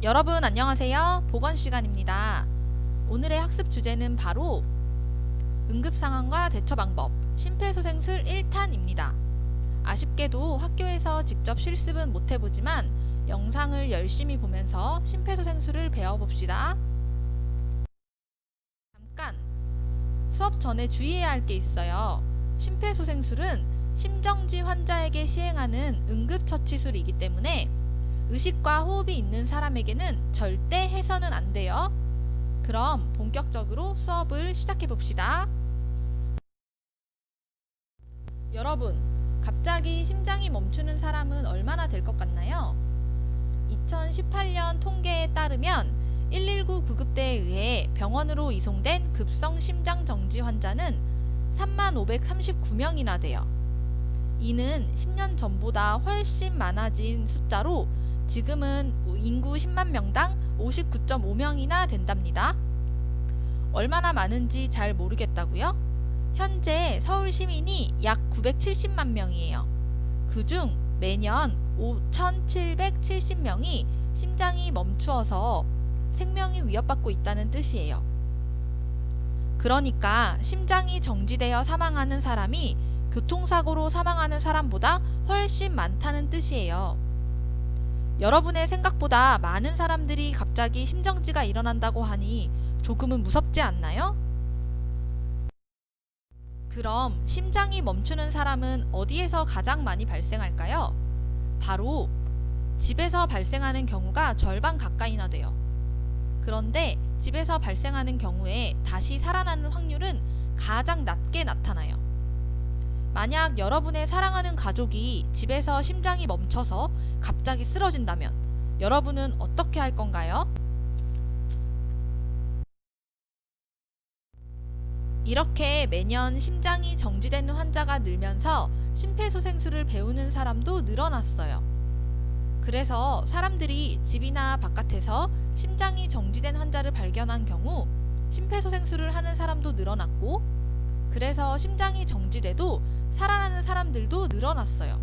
여러분 안녕하세요. 보건 시간입니다. 오늘의 학습 주제는 바로 응급상황과 대처 방법 심폐소생술 1탄입니다. 아쉽게도 학교에서 직접 실습은 못 해보지만 영상을 열심히 보면서 심폐소생술을 배워봅시다. 잠깐! 수업 전에 주의해야 할 게 있어요. 심폐소생술은 심정지 환자에게 시행하는 응급처치술이기 때문에 의식과 호흡이 있는 사람에게는 절대 해서는 안 돼요. 그럼 본격적으로 수업을 시작해 봅시다. 여러분, 갑자기 심장이 멈추는 사람은 얼마나 될 것 같나요? 2018년 통계에 따르면 119 구급대에 의해 병원으로 이송된 급성 심장 정지 환자는 3539명이나 돼요. 이는 10년 전보다 훨씬 많아진 숫자로 지금은 인구 10만 명당 59.5명이나 된답니다. 얼마나 많은지 잘 모르겠다고요? 현재 서울 시민이 약 970만 명이에요. 그중 매년 5,770명이 심장이 멈추어서 생명이 위협받고 있다는 뜻이에요. 그러니까 심장이 정지되어 사망하는 사람이 교통사고로 사망하는 사람보다 훨씬 많다는 뜻이에요. 여러분의 생각보다 많은 사람들이 갑자기 심정지가 일어난다고 하니 조금은 무섭지 않나요? 그럼 심장이 멈추는 사람은 어디에서 가장 많이 발생할까요? 바로 집에서 발생하는 경우가 절반 가까이나 돼요. 그런데 집에서 발생하는 경우에 다시 살아나는 확률은 가장 낮게 나타나요. 만약 여러분의 사랑하는 가족이 집에서 심장이 멈춰서 갑자기 쓰러진다면 여러분은 어떻게 할 건가요? 이렇게 매년 심장이 정지되는 환자가 늘면서 심폐소생술을 배우는 사람도 늘어났어요. 그래서 사람들이 집이나 바깥에서 심장이 정지된 환자를 발견한 경우 심폐소생술을 하는 사람도 늘어났고, 그래서 심장이 정지돼도 살아나는 사람들도 늘어났어요.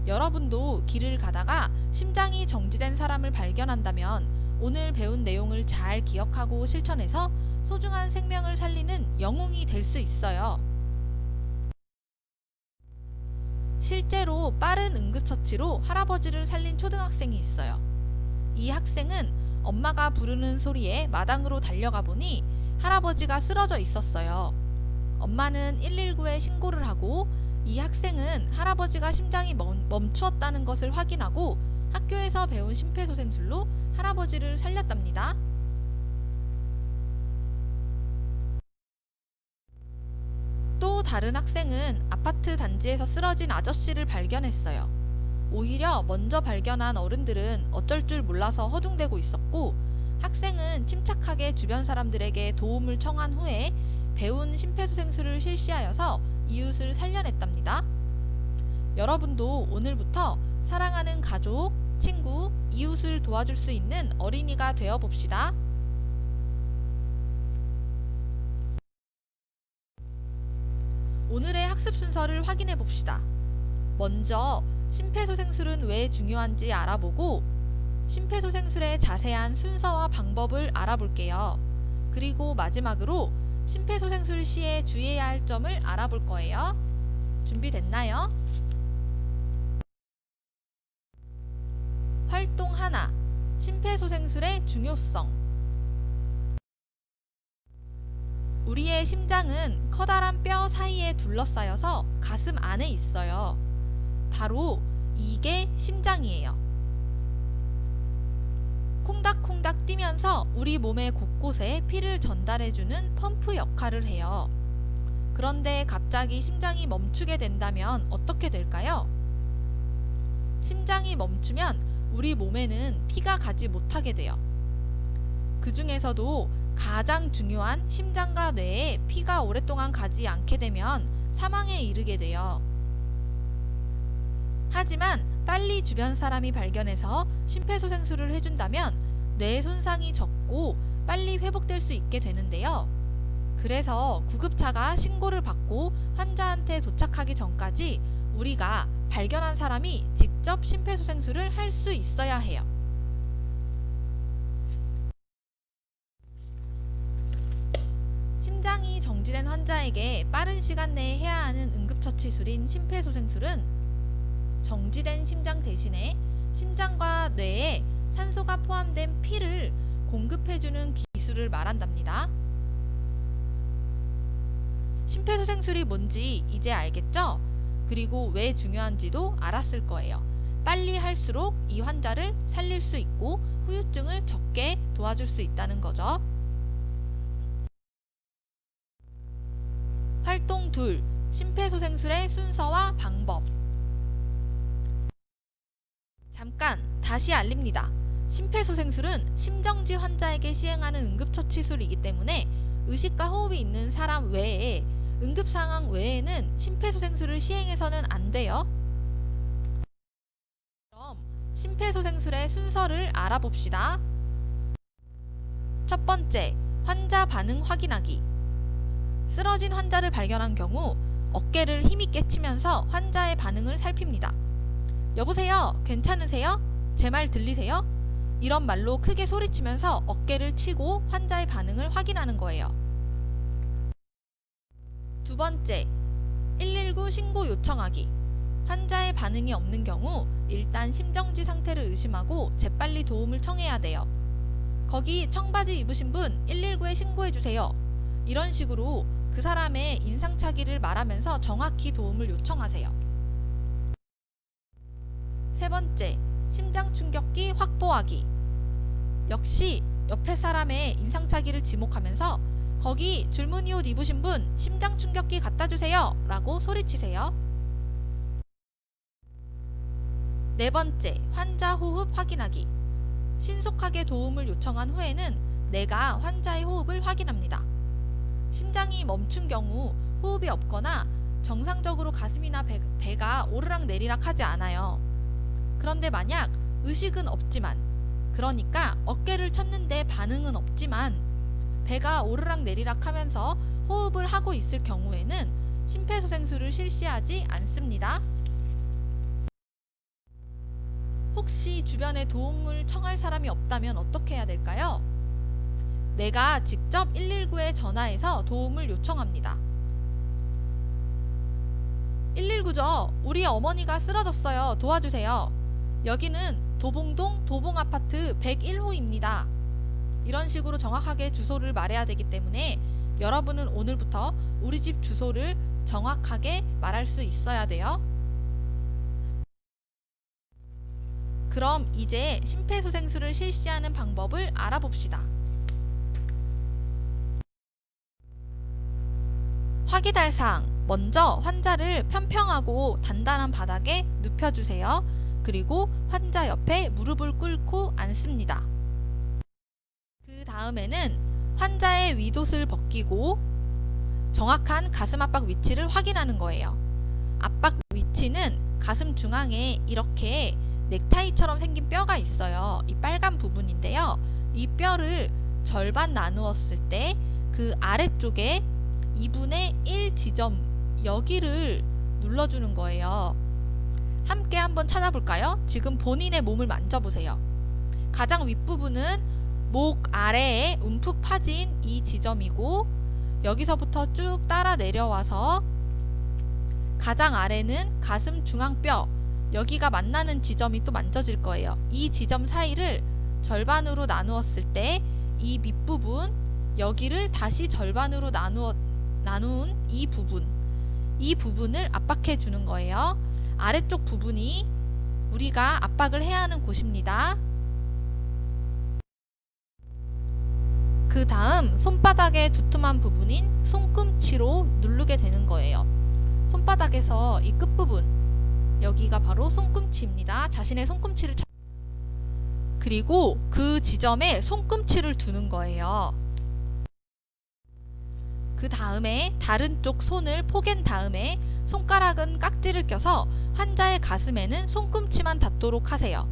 여러분도 길을 가다가 심장이 정지된 사람을 발견한다면 오늘 배운 내용을 잘 기억하고 실천해서 소중한 생명을 살리는 영웅이 될 수 있어요. 실제로 빠른 응급처치로 할아버지를 살린 초등학생이 있어요. 이 학생은 엄마가 부르는 소리에 마당으로 달려가 보니 할아버지가 쓰러져 있었어요. 엄마는 119에 신고를 하고 이 학생은 할아버지가 심장이 멈추었다는 것을 확인하고 학교에서 배운 심폐소생술로 할아버지를 살렸답니다. 또 다른 학생은 아파트 단지에서 쓰러진 아저씨를 발견했어요. 오히려 먼저 발견한 어른들은 어쩔 줄 몰라서 허둥대고 있었고, 학생은 침착하게 주변 사람들에게 도움을 청한 후에 배운 심폐소생술을 실시하여서 이웃을 살려냈답니다. 여러분도 오늘부터 사랑하는 가족, 친구, 이웃을 도와줄 수 있는 어린이가 되어 봅시다. 오늘의 학습 순서를 확인해 봅시다. 먼저 심폐소생술은 왜 중요한지 알아보고 심폐소생술의 자세한 순서와 방법을 알아볼게요. 그리고 마지막으로 심폐소생술 시에 주의해야 할 점을 알아볼 거예요. 준비됐나요? 활동 하나, 심폐소생술의 중요성. 우리의 심장은 커다란 뼈 사이에 둘러싸여서 가슴 안에 있어요. 바로 이게 심장이에요. 콩닥콩닥 뛰면서 우리 몸의 곳곳에 피를 전달해주는 펌프 역할을 해요. 그런데 갑자기 심장이 멈추게 된다면 어떻게 될까요? 심장이 멈추면 우리 몸에는 피가 가지 못하게 돼요. 그 중에서도 가장 중요한 심장과 뇌에 피가 오랫동안 가지 않게 되면 사망에 이르게 돼요. 하지만 빨리 주변 사람이 발견해서 심폐소생술을 해준다면 뇌 손상이 적고 빨리 회복될 수 있게 되는데요. 그래서 구급차가 신고를 받고 환자한테 도착하기 전까지 우리가 발견한 사람이 직접 심폐소생술을 할 수 있어야 해요. 심장이 정지된 환자에게 빠른 시간 내에 해야 하는 응급처치술인 심폐소생술은 정지된 심장 대신에 심장과 뇌에 산소가 포함된 피를 공급해주는 기술을 말한답니다. 심폐소생술이 뭔지 이제 알겠죠? 그리고 왜 중요한지도 알았을 거예요. 빨리 할수록 이 환자를 살릴 수 있고 후유증을 적게 도와줄 수 있다는 거죠. 활동 2. 심폐소생술의 순서와 방법. 잠깐 다시 알립니다. 심폐소생술은 심정지 환자에게 시행하는 응급처치술이기 때문에 의식과 호흡이 있는 사람 외에 응급상황 외에는 심폐소생술을 시행해서는 안 돼요. 그럼 심폐소생술의 순서를 알아봅시다. 첫 번째, 환자 반응 확인하기. 쓰러진 환자를 발견한 경우 어깨를 힘있게 치면서 환자의 반응을 살핍니다. 여보세요? 괜찮으세요? 제 말 들리세요? 이런 말로 크게 소리치면서 어깨를 치고 환자의 반응을 확인하는 거예요. 두 번째, 119 신고 요청하기. 환자의 반응이 없는 경우 일단 심정지 상태를 의심하고 재빨리 도움을 청해야 돼요. 거기 청바지 입으신 분 119에 신고해주세요. 이런 식으로 그 사람의 인상착의를 말하면서 정확히 도움을 요청하세요. 세 번째, 심장 충격기 확보하기. 역시 옆에 사람의 인상착의를 지목하면서 거기 줄무늬 옷 입으신 분 심장 충격기 갖다 주세요 라고 소리치세요. 네 번째, 환자 호흡 확인하기. 신속하게 도움을 요청한 후에는 내가 환자의 호흡을 확인합니다. 심장이 멈춘 경우 호흡이 없거나 정상적으로 가슴이나 배가 오르락 내리락 하지 않아요. 그런데 만약 의식은 없지만, 그러니까 어깨를 쳤는데 반응은 없지만 배가 오르락 내리락 하면서 호흡을 하고 있을 경우에는 심폐소생술을 실시하지 않습니다. 혹시 주변에 도움을 청할 사람이 없다면 어떻게 해야 될까요? 내가 직접 119에 전화해서 도움을 요청합니다. 119죠. 우리 어머니가 쓰러졌어요. 도와주세요. 여기는 도봉동 도봉아파트 101호입니다. 이런 식으로 정확하게 주소를 말해야 되기 때문에 여러분은 오늘부터 우리 집 주소를 정확하게 말할 수 있어야 돼요. 그럼 이제 심폐소생술을 실시하는 방법을 알아봅시다. 확인할 사항. 먼저 환자를 평평하고 단단한 바닥에 눕혀주세요. 그리고 환자 옆에 무릎을 꿇고 앉습니다. 그 다음에는 환자의 윗옷을 벗기고 정확한 가슴 압박 위치를 확인하는 거예요. 압박 위치는 가슴 중앙에 이렇게 넥타이처럼 생긴 뼈가 있어요. 이 빨간 부분인데요. 이 뼈를 절반 나누었을 때 그 아래쪽에 2분의 1 지점, 여기를 눌러주는 거예요. 함께 한번 찾아볼까요? 지금 본인의 몸을 만져보세요. 가장 윗부분은 목 아래에 움푹 파진 이 지점이고, 여기서부터 쭉 따라 내려와서 가장 아래는 가슴 중앙뼈, 여기가 만나는 지점이 또 만져질 거예요. 이 지점 사이를 절반으로 나누었을 때 이 밑부분, 여기를 다시 절반으로 나눈 이 부분을 압박해 주는 거예요. 아래쪽 부분이 우리가 압박을 해야 하는 곳입니다. 그 다음 손바닥의 두툼한 부분인 손꿈치로 누르게 되는 거예요. 손바닥에서 이 끝부분, 여기가 바로 손꿈치입니다. 자신의 손꿈치를 그리고 그 지점에 손꿈치를 두는 거예요. 그 다음에 다른 쪽 손을 포갠 다음에 손가락은 깍지를 껴서 환자의 가슴에는 손꿈치만 닿도록 하세요.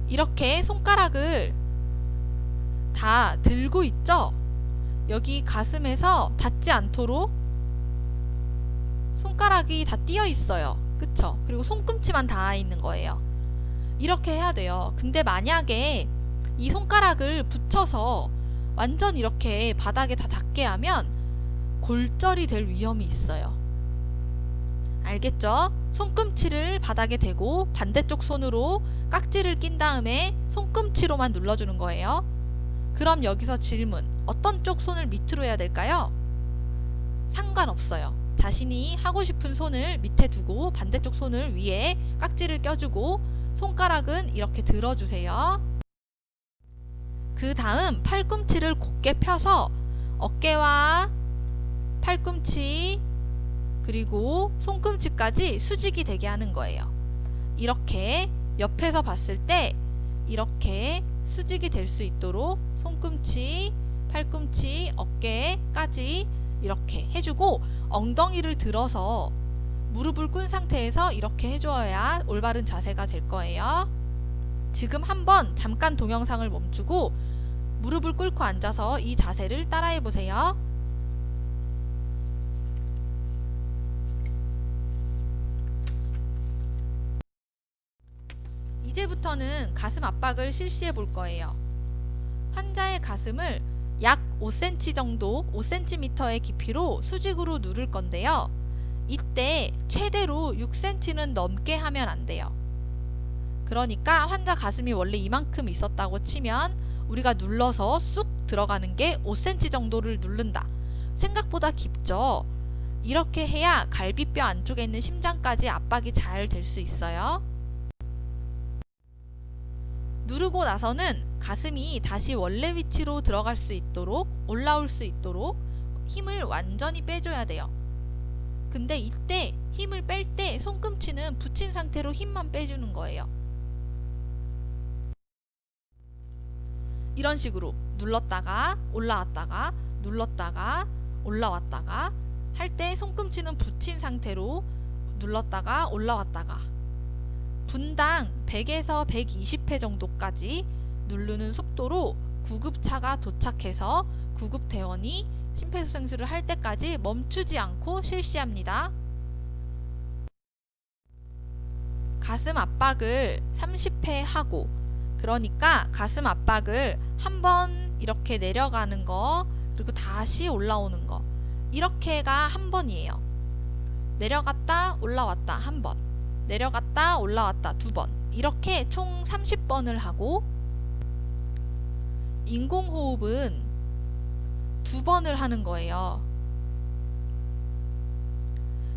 이렇게 손가락을 다 들고 있죠? 여기 가슴에서 닿지 않도록 손가락이 다 띄어 있어요. 그쵸? 그리고 손꿈치만 닿아 있는 거예요. 이렇게 해야 돼요. 근데 만약에 이 손가락을 붙여서 완전 이렇게 바닥에 다 닿게 하면 골절이 될 위험이 있어요. 알겠죠? 손꿈치를 바닥에 대고 반대쪽 손으로 깍지를 낀 다음에 손꿈치로만 눌러주는 거예요. 그럼 여기서 질문, 어떤 쪽 손을 밑으로 해야 될까요? 상관없어요. 자신이 하고 싶은 손을 밑에 두고 반대쪽 손을 위에 깍지를 껴주고 손가락은 이렇게 들어주세요. 그 다음 팔꿈치를 곧게 펴서 어깨와 팔꿈치 그리고 손꿈치까지 수직이 되게 하는 거예요. 이렇게 옆에서 봤을 때 이렇게 수직이 될 수 있도록 손꿈치, 팔꿈치, 어깨까지 이렇게 해주고 엉덩이를 들어서 무릎을 꾼 상태에서 이렇게 해줘야 올바른 자세가 될 거예요. 지금 한번 잠깐 동영상을 멈추고 무릎을 꿇고 앉아서 이 자세를 따라해 보세요. 이제부터는 가슴 압박을 실시해 볼 거예요. 환자의 가슴을 약 5cm 정도, 5cm의 깊이로 수직으로 누를 건데요. 이때 최대로 6cm는 넘게 하면 안 돼요. 그러니까 환자 가슴이 원래 이만큼 있었다고 치면 우리가 눌러서 쑥 들어가는 게 5cm 정도를 누른다. 생각보다 깊죠? 이렇게 해야 갈비뼈 안쪽에 있는 심장까지 압박이 잘 될 수 있어요. 누르고 나서는 가슴이 다시 원래 위치로 들어갈 수 있도록, 올라올 수 있도록 힘을 완전히 빼줘야 돼요. 근데 이때 힘을 뺄 때 손꿈치는 붙인 상태로 힘만 빼주는 거예요. 이런 식으로 눌렀다가 올라왔다가 눌렀다가 올라왔다가 할 때 손꿈치는 붙인 상태로 눌렀다가 올라왔다가 분당 100에서 120회 정도까지 누르는 속도로 구급차가 도착해서 구급대원이 심폐소생술을 할 때까지 멈추지 않고 실시합니다. 가슴 압박을 30회 하고, 그러니까 가슴 압박을 한번 이렇게 내려가는 거 그리고 다시 올라오는 거, 이렇게가 한 번이에요. 내려갔다 올라왔다 한 번, 내려갔다 올라왔다 두 번, 이렇게 총 30번을 하고, 인공호흡은 2번을 하는 거예요.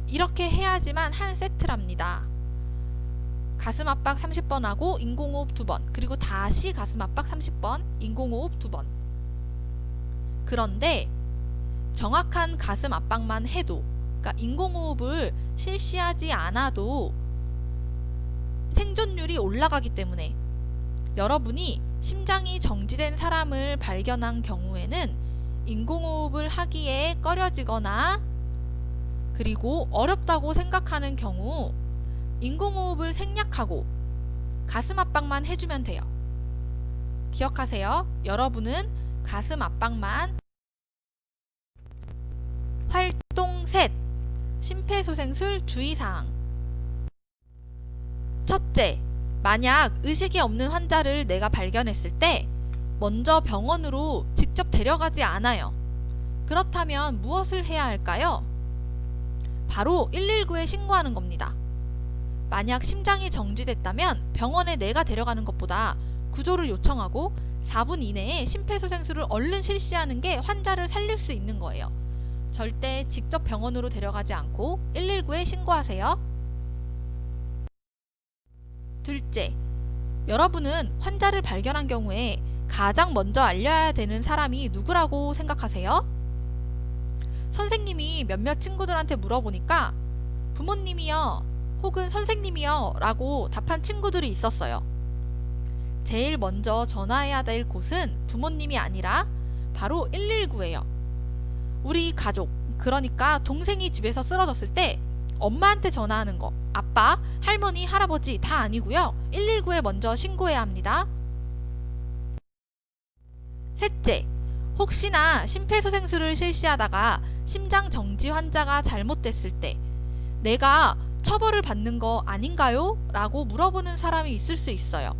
이렇게 해야지만 한 세트랍니다. 가슴 압박 30번 하고 인공호흡 2번, 그리고 다시 가슴 압박 30번, 인공호흡 2번. 그런데 정확한 가슴 압박만 해도, 그러니까 인공호흡을 실시하지 않아도 생존율이 올라가기 때문에 여러분이 심장이 정지된 사람을 발견한 경우에는 인공호흡을 하기에 꺼려지거나 그리고 어렵다고 생각하는 경우 인공호흡을 생략하고 가슴 압박만 해주면 돼요. 기억하세요. 여러분은 가슴 압박만. 활동 셋. 심폐소생술 주의사항. 첫째, 만약 의식이 없는 환자를 내가 발견했을 때 먼저 병원으로 직접 데려가지 않아요. 그렇다면 무엇을 해야 할까요? 바로 119에 신고하는 겁니다. 만약 심장이 정지됐다면 병원에 내가 데려가는 것보다 구조를 요청하고 4분 이내에 심폐소생술을 얼른 실시하는 게 환자를 살릴 수 있는 거예요. 절대 직접 병원으로 데려가지 않고 119에 신고하세요. 둘째, 여러분은 환자를 발견한 경우에 가장 먼저 알려야 되는 사람이 누구라고 생각하세요? 선생님이 몇몇 친구들한테 물어보니까 부모님이요 혹은 선생님이요 라고 답한 친구들이 있었어요. 제일 먼저 전화해야 될 곳은 부모님이 아니라 바로 119예요. 우리 가족, 그러니까 동생이 집에서 쓰러졌을 때 엄마한테 전화하는 거, 아빠, 할머니, 할아버지 다 아니고요. 119에 먼저 신고해야 합니다. 셋째, 혹시나 심폐소생술을 실시하다가 심장 정지 환자가 잘못됐을 때 내가 처벌을 받는 거 아닌가요? 라고 물어보는 사람이 있을 수 있어요.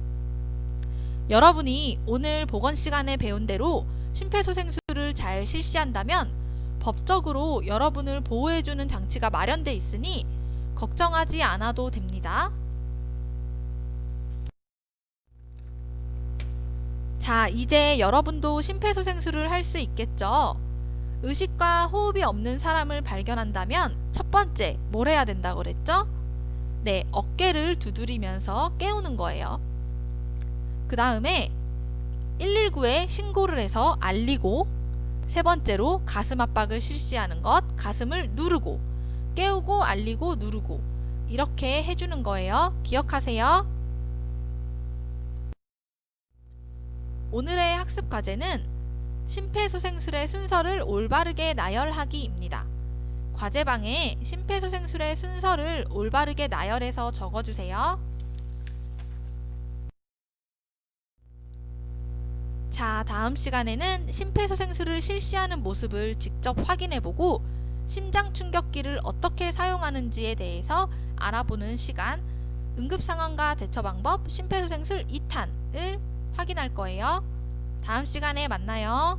여러분이 오늘 보건 시간에 배운 대로 심폐소생술을 잘 실시한다면 법적으로 여러분을 보호해주는 장치가 마련돼 있으니 걱정하지 않아도 됩니다. 자, 이제 여러분도 심폐소생술을 할 수 있겠죠? 의식과 호흡이 없는 사람을 발견한다면 첫 번째, 뭘 해야 된다고 그랬죠? 네, 어깨를 두드리면서 깨우는 거예요. 그 다음에 119에 신고를 해서 알리고, 세 번째로 가슴 압박을 실시하는 것, 가슴을 누르고, 깨우고 알리고 누르고, 이렇게 해주는 거예요. 기억하세요. 오늘의 학습 과제는 심폐소생술의 순서를 올바르게 나열하기입니다. 과제방에 심폐소생술의 순서를 올바르게 나열해서 적어주세요. 자, 다음 시간에는 심폐소생술을 실시하는 모습을 직접 확인해보고 심장 충격기를 어떻게 사용하는지에 대해서 알아보는 시간, 응급상황과 대처 방법 심폐소생술 2탄을 확인할 거예요. 다음 시간에 만나요.